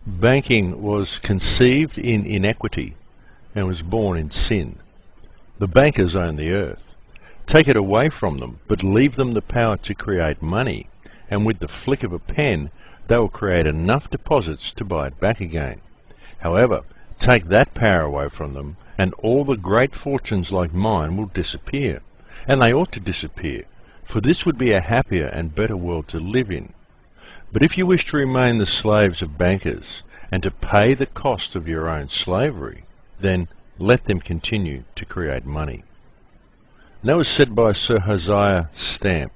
Banking was conceived in inequity and was born in sin. The bankers own the earth. Take it away from them, but leave them the power to create money, and with the flick of a pen, they will create enough deposits to buy it back again. However, take that power away from them, and all the great fortunes like mine will disappear. And they ought to disappear, for this would be a happier and better world to live in. But if you wish to remain the slaves of bankers, and to pay the cost of your own slavery, then let them continue to create money. And that was said by Sir Josiah Stamp,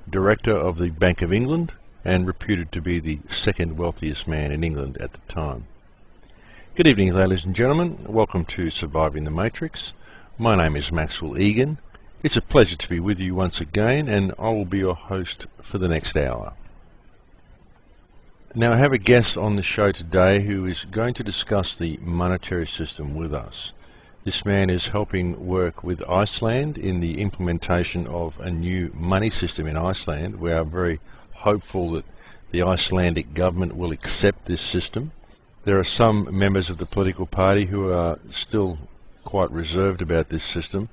director of the Bank of England, and reputed to be the second wealthiest man in England at the time. Good evening, ladies and gentlemen. Welcome to Surviving the Matrix. My name is Maxwell Egan. It's a pleasure to be with you once again, and I will be your host for the next hour. Now, I have a guest on the show today who is going to discuss the monetary system with us. This man is helping work with Iceland in the implementation of a new money system in Iceland. We are very hopeful that the Icelandic government will accept this system. There are some members of the political party who are still quite reserved about this system,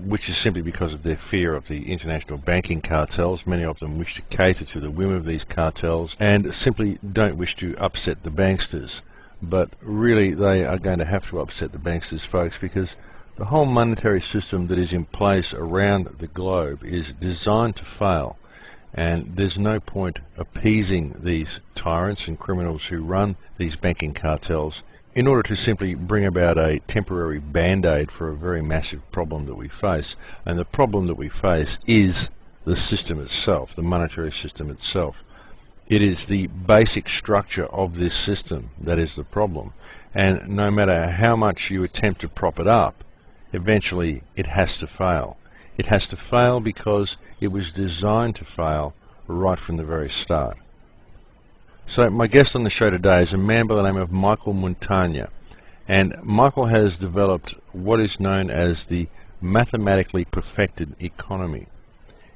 which is simply because of their fear of the international banking cartels. Many of them wish to cater to the whim of these cartels and simply don't wish to upset the banksters. But really they are going to have to upset the banksters, folks, because the whole monetary system that is in place around the globe is designed to fail. And there's no point appeasing these tyrants and criminals who run these banking cartels in order to simply bring about a temporary band-aid for a very massive problem that we face. And the problem that we face is the system itself, the monetary system itself. It is the basic structure of this system that is the problem. And no matter how much you attempt to prop it up, eventually it has to fail. It has to fail because it was designed to fail right from the very start. So my guest on the show today is a man by the name of Michael Montagne, and Michael has developed what is known as the mathematically perfected economy.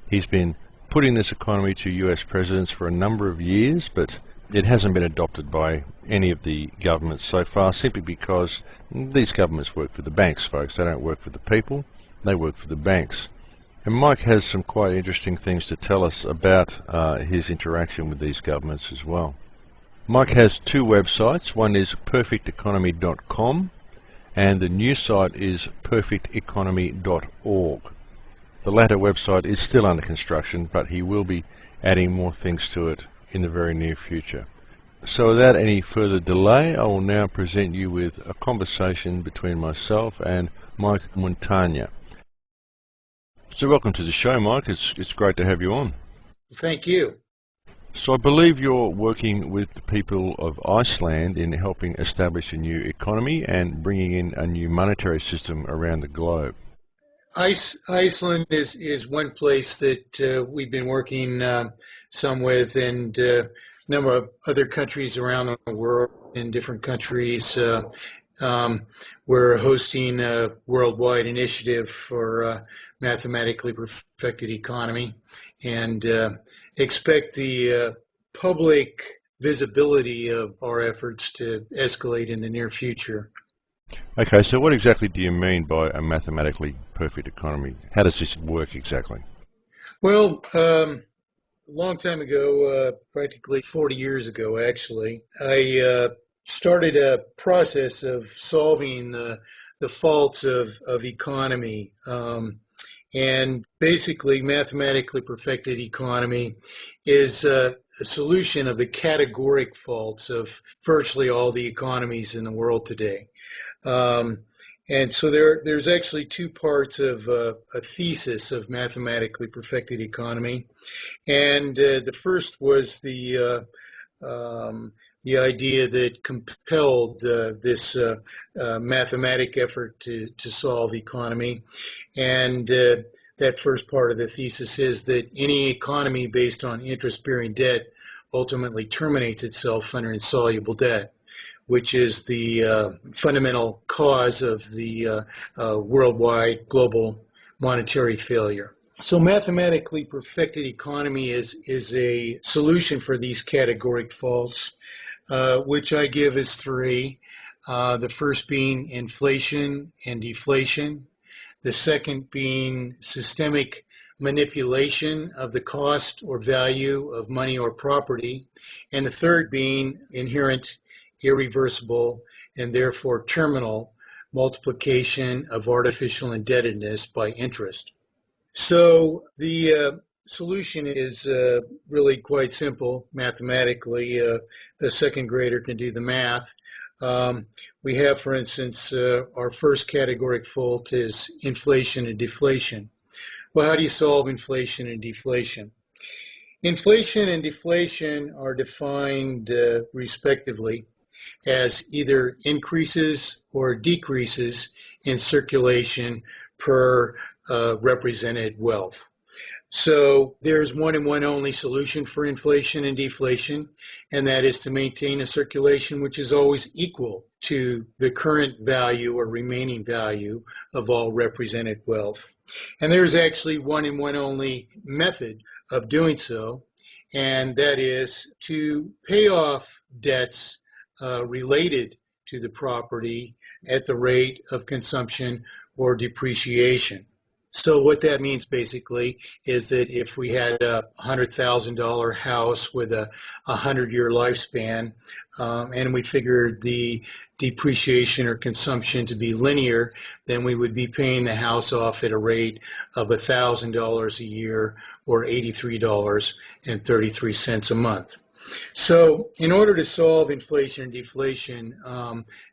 He's been putting this economy to US presidents for a number of years, but it hasn't been adopted by any of the governments so far, simply because these governments work for the banks, folks. They don't work for the people, they work for the banks. And Mike has some quite interesting things to tell us about his interaction with these governments as well. Mike has two websites. One is perfecteconomy.com and the new site is perfecteconomy.org. The latter website is still under construction, but he will be adding more things to it in the very near future. So without any further delay, I will now present you with a conversation between myself and Mike Montagne. So welcome to the show, Mike. It's great to have you on. Thank you. So I believe you're working with the people of Iceland in helping establish a new economy and bringing in a new monetary system around the globe. Iceland is one place that we've been working some with, and a number of other countries around the world, in different countries. We're hosting a worldwide initiative for mathematically perfected economy, and expect the public visibility of our efforts to escalate in the near future. Okay, so what exactly do you mean by a mathematically perfect economy? How does this work exactly? Well, a long time ago, practically 40 years ago actually, I started a process of solving the faults of economy. And basically, mathematically perfected economy is a solution of the categoric faults of virtually all the economies in the world today. And so there's actually two parts of a thesis of mathematically perfected economy. And the first was the idea that compelled this mathematic effort to solve economy. And that first part of the thesis is that any economy based on interest-bearing debt ultimately terminates itself under insoluble debt, which is the fundamental cause of the worldwide global monetary failure. So mathematically perfected economy is a solution for these categoric faults. which I give as three. The first being inflation and deflation, the second being systemic manipulation of the cost or value of money or property, and the third being inherent, irreversible, and therefore terminal multiplication of artificial indebtedness by interest. So the solution is really quite simple mathematically. A second grader can do the math. We have, for instance, our first categoric fault is inflation and deflation. Well, how do you solve inflation and deflation? Inflation and deflation are defined respectively as either increases or decreases in circulation per represented wealth. So there's one and one only solution for inflation and deflation, and that is to maintain a circulation which is always equal to the current value or remaining value of all represented wealth. And there's actually one and one only method of doing so, and that is to pay off debts related to the property at the rate of consumption or depreciation. So what that means basically is that if we had a $100,000 house with a 100-year lifespan, and we figured the depreciation or consumption to be linear, then we would be paying the house off at a rate of $1,000 a year or $83.33 a month. So in order to solve inflation and deflation,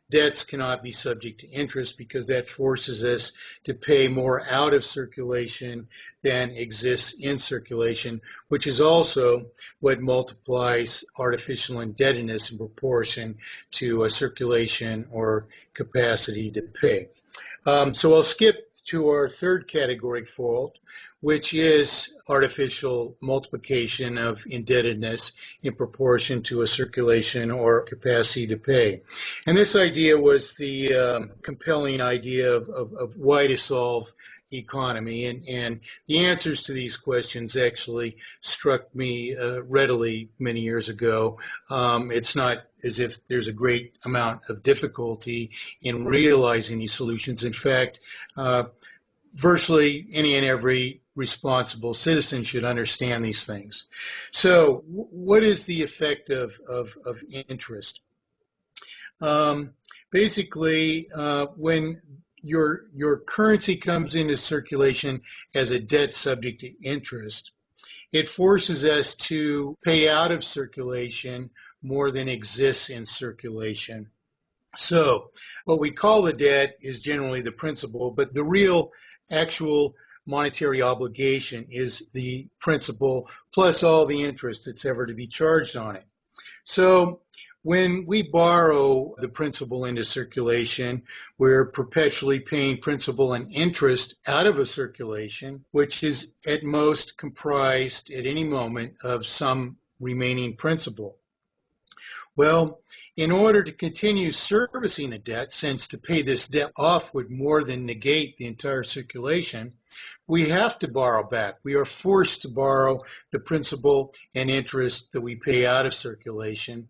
debts cannot be subject to interest because that forces us to pay more out of circulation than exists in circulation, which is also what multiplies artificial indebtedness in proportion to a circulation or capacity to pay. So I'll skip to our third category fault, which is artificial multiplication of indebtedness in proportion to a circulation or capacity to pay. And this idea was the compelling idea of why to solve economy. And the answers to these questions actually struck me readily many years ago. It's not as if there's a great amount of difficulty in realizing these solutions. In fact, virtually any and every responsible citizen should understand these things. So what is the effect of interest? Basically, when your currency comes into circulation as a debt subject to interest, it forces us to pay out of circulation more than exists in circulation. So what we call the debt is generally the principal, but the real actual monetary obligation is the principal plus all the interest that's ever to be charged on it. So when we borrow the principal into circulation, we're perpetually paying principal and interest out of a circulation, which is at most comprised at any moment of some remaining principal. Well, in order to continue servicing the debt, since to pay this debt off would more than negate the entire circulation, we have to borrow back. We are forced to borrow the principal and interest that we pay out of circulation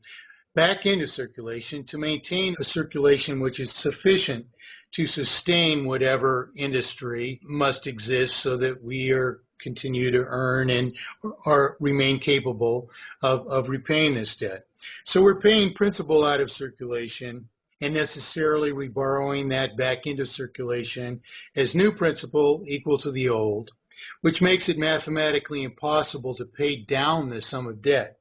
back into circulation to maintain a circulation which is sufficient to sustain whatever industry must exist so that we continue to earn and remain capable of repaying this debt. So we're paying principal out of circulation and necessarily reborrowing that back into circulation as new principal equal to the old, which makes it mathematically impossible to pay down the sum of debt.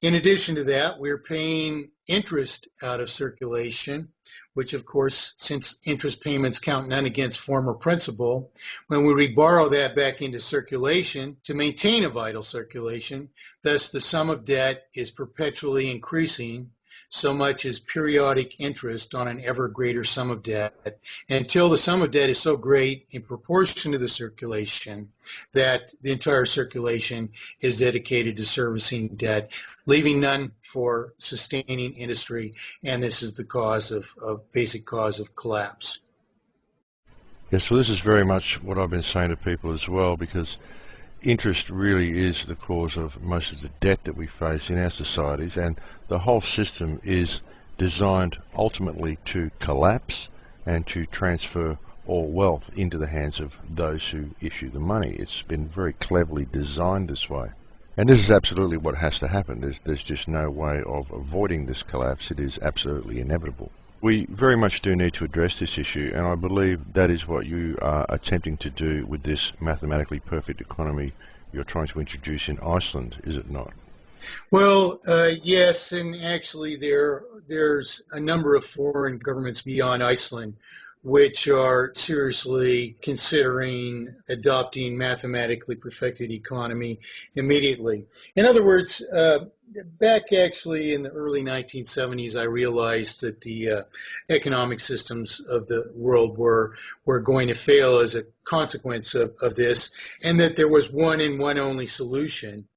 In addition to that, we're paying interest out of circulation, which of course, since interest payments count none against former principal, when we reborrow that back into circulation to maintain a vital circulation, thus the sum of debt is perpetually increasing so much as periodic interest on an ever greater sum of debt until the sum of debt is so great in proportion to the circulation that the entire circulation is dedicated to servicing debt, leaving none for sustaining industry, and this is the basic cause of collapse. Yes, so this is very much what I've been saying to people as well, because interest really is the cause of most of the debt that we face in our societies, and the whole system is designed ultimately to collapse and to transfer all wealth into the hands of those who issue the money. It's been very cleverly designed this way. And this is absolutely what has to happen. There's just no way of avoiding this collapse. It is absolutely inevitable. We very much do need to address this issue, and I believe that is what you are attempting to do with this mathematically perfect economy you're trying to introduce in Iceland, is it not? Well, yes, and actually there's a number of foreign governments beyond Iceland which are seriously considering adopting mathematically perfected economy immediately. In other words, back actually in the early 1970s, I realized that the economic systems of the world were going to fail as a consequence of this, and that there was one and one only solution,